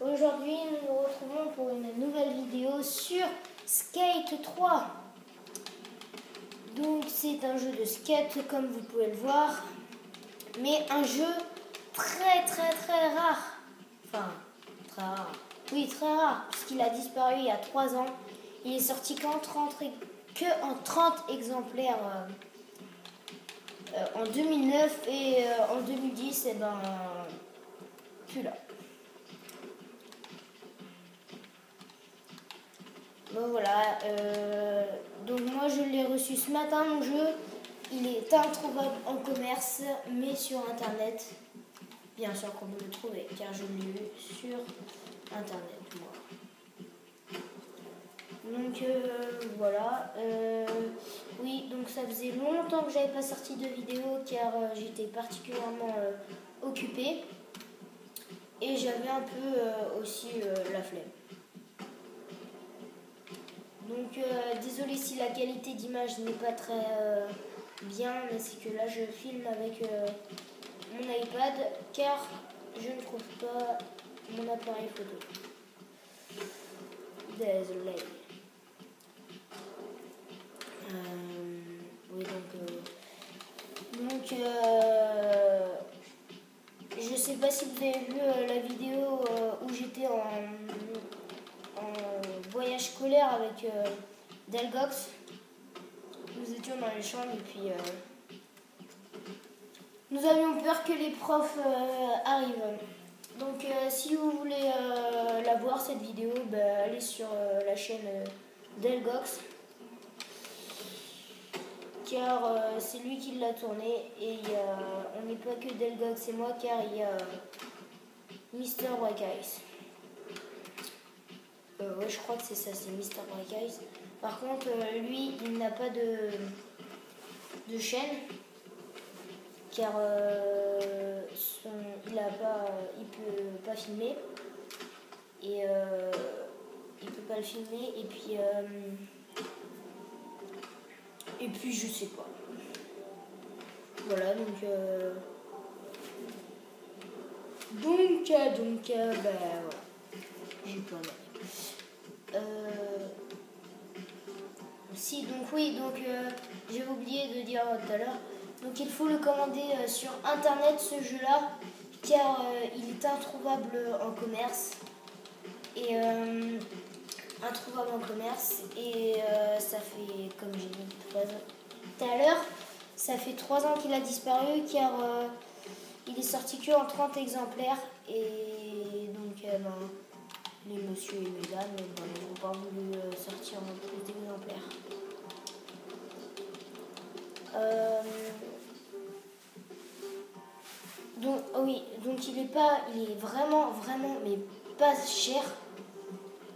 Aujourd'hui, nous nous retrouvons pour une nouvelle vidéo sur Skate 3. Donc, c'est un jeu de skate, comme vous pouvez le voir, mais un jeu très rare. Enfin, très rare. Oui, très rare, puisqu'il a disparu il y a 3 ans. Il est sorti qu'en 30 exemplaires en 2009 et en 2010, et ben, plus là. Bon voilà, donc moi je l'ai reçu ce matin mon jeu, il est introuvable en commerce mais sur internet, bien sûr qu'on peut le trouver car je l'ai vu sur internet moi. Donc voilà, oui donc ça faisait longtemps que j'avais pas sorti de vidéo car j'étais particulièrement occupée et j'avais un peu aussi la flemme. Donc désolé si la qualité d'image n'est pas très bien, mais c'est que là je filme avec mon iPad car je ne trouve pas mon appareil photo. Désolé. Oui donc je sais pas si vous avez vu la vidéo où j'étais en voyage scolaire avec Delgox. Nous étions dans les chambres et puis nous avions peur que les profs arrivent. Donc si vous voulez la voir cette vidéo, allez sur la chaîne Delgox car c'est lui qui l'a tourné et on n'est pas que Delgox et moi car il y a Mr. Black Ice. Ouais, je crois que c'est ça, c'est Mr. Black Ice. Par contre, lui, il n'a pas de chaîne, car il peut pas filmer, et il peut pas le filmer, et puis je sais pas. Voilà, donc voilà, j'ai pas mal. Si, donc oui, j'ai oublié de dire tout à l'heure. Donc il faut le commander sur internet ce jeu-là, car il est introuvable en commerce. Et ça fait, comme j'ai dit tout à l'heure, ça fait 3 ans qu'il a disparu, car il est sorti que en 30 exemplaires. Et donc les messieurs et mesdames n'ont pas voulu sortir en plus d'exemplaires. Donc il est vraiment mais pas cher.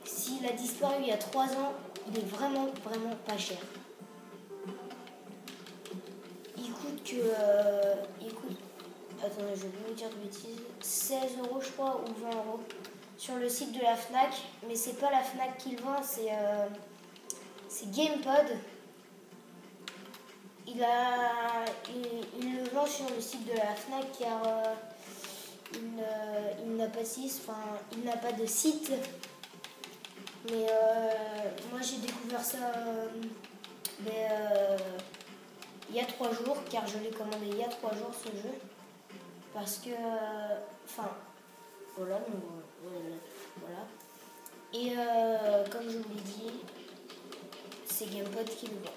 S'il a disparu il y a 3 ans, il est vraiment pas cher. Il coûte, attendez, je vais vous dire de bêtises, 16 € je crois ou 20 € sur le site de la Fnac, mais c'est pas la Fnac qui le vend, c'est GamePod. Il le vend sur le site de la Fnac car il n'a pas de site. Mais moi j'ai découvert ça il y a 3 jours, car je l'ai commandé il y a 3 jours ce jeu. Parce que, voilà. Et comme je vous l'ai dit, c'est GamePod qui le vend.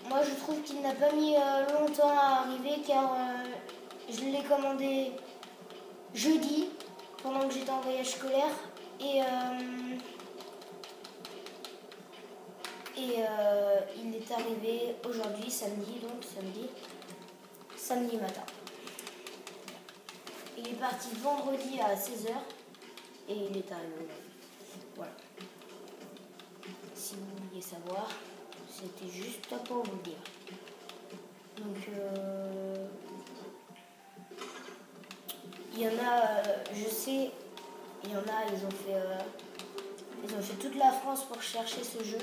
Moi je trouve qu'il n'a pas mis longtemps à arriver car je l'ai commandé jeudi pendant que j'étais en voyage scolaire et il est arrivé aujourd'hui samedi matin. Il est parti vendredi à 16 h et il est arrivé aujourd'hui. Voilà. Si vous vouliez savoir, c'était juste pour vous le dire. Donc, il y en a, je sais, ils ont fait toute la France pour chercher ce jeu.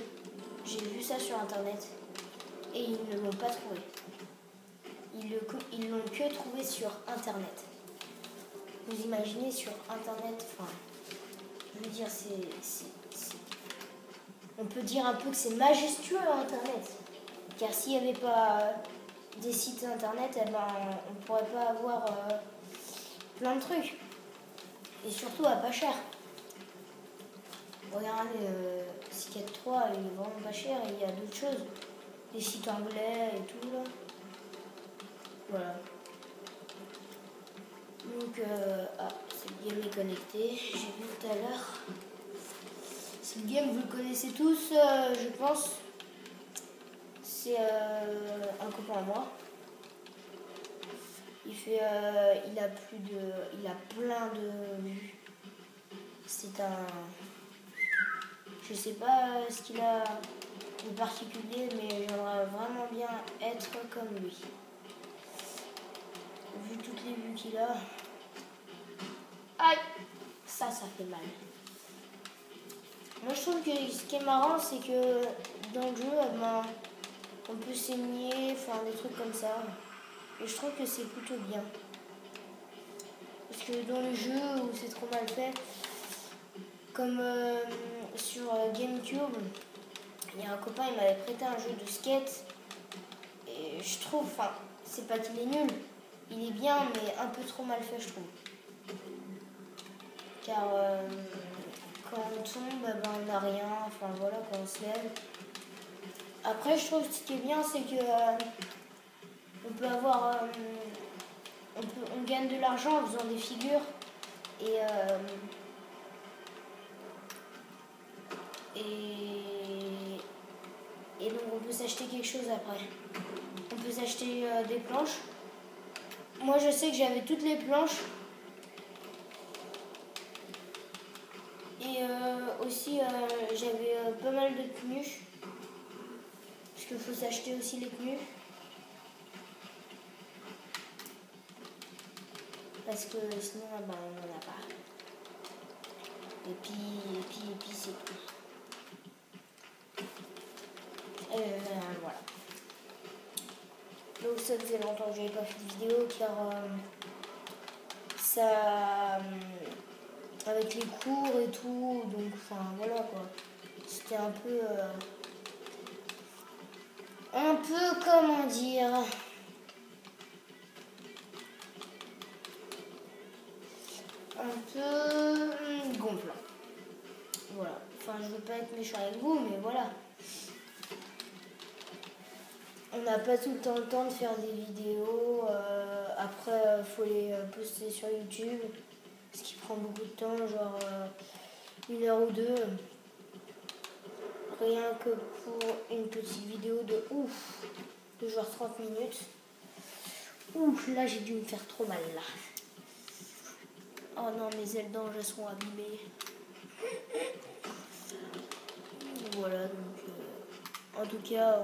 J'ai vu ça sur internet et ils ne l'ont pas trouvé. Ils l'ont que trouvé sur internet. vous imaginez sur internet, enfin, je veux dire, on peut dire un peu que c'est majestueux internet. Car s'il n'y avait pas des sites internet, eh ben, on ne pourrait pas avoir plein de trucs. Et surtout à pas cher. Regardez, Skate 3, il est vraiment pas cher et il y a d'autres choses. Des sites anglais et tout là. Voilà. Donc, cette game est connectée, j'ai vu tout à l'heure. Cette game, vous le connaissez tous, je pense. C'est un copain à moi. Il a plein de vues. C'est un... Je sais pas ce qu'il a de particulier, mais j'aimerais vraiment bien être comme lui. Vu toutes les vues qu'il a... Aïe! Ça fait mal. Moi, je trouve que ce qui est marrant, c'est que dans le jeu, ben, on peut saigner, enfin des trucs comme ça. Et je trouve que c'est plutôt bien. Parce que dans les jeux où c'est trop mal fait, comme sur GameCube, il y a un copain, il m'avait prêté un jeu de skate. Et je trouve, enfin, c'est pas qu'il est nul. Il est bien, mais un peu trop mal fait, je trouve. Car quand on tombe, ben, on n'a rien. Enfin voilà, quand on se lève. Après, je trouve que ce qui est bien, c'est que on peut avoir... on gagne de l'argent en faisant des figures. Et donc on peut s'acheter quelque chose après. On peut s'acheter des planches. Moi je sais que j'avais toutes les planches. Et aussi j'avais pas mal de tenues. Parce qu'il faut s'acheter aussi les tenues. Parce que sinon ben, on n'en a pas. Et puis c'est tout. Voilà. Donc ça faisait longtemps que j'avais pas fait de vidéo car ça avec les cours et tout, donc enfin voilà quoi. C'était un peu comment dire, un peu gonflant. Voilà. Enfin je veux pas être méchant avec vous, mais voilà. On n'a pas tout le temps de faire des vidéos. Après, faut les poster sur YouTube. Ce qui prend beaucoup de temps, genre 1 heure ou 2. Rien que pour une petite vidéo de genre 30 minutes. Ouf, là j'ai dû me faire trop mal là. Oh non, mes ailes d'ange elles sont abîmées. Voilà, donc en tout cas,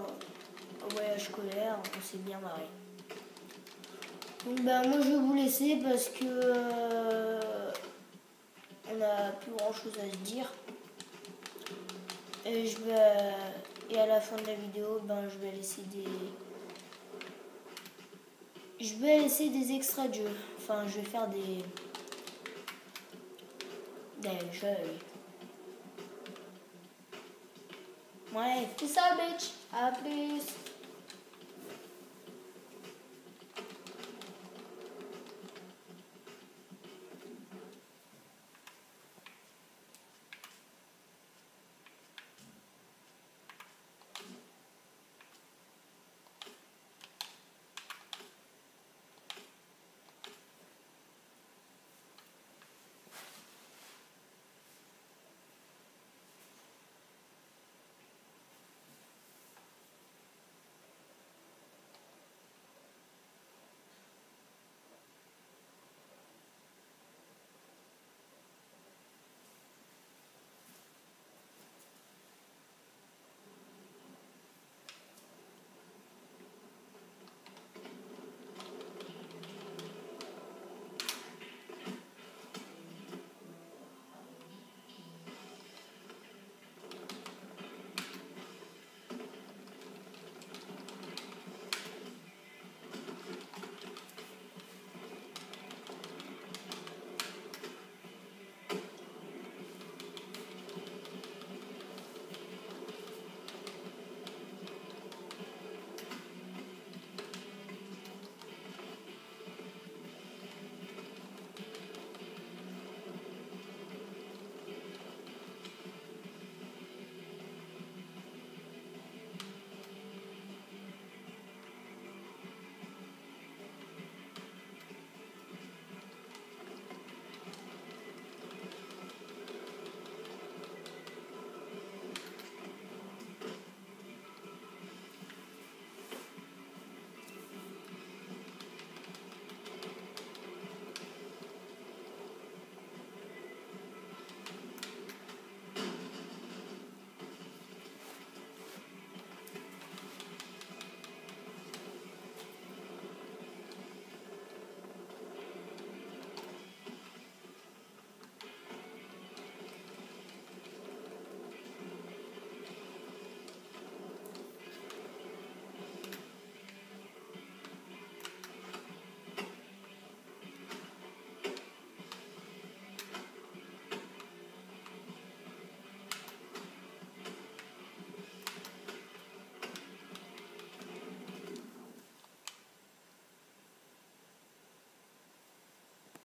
au voyage scolaire, on s'est bien marré. Donc ben moi je vais vous laisser parce que on n'a plus grand chose à se dire. Et à la fin de la vidéo, ben je vais laisser des extraits de jeu. Enfin je vais faire des jeux. Ouais, c'est ça bitch. À plus.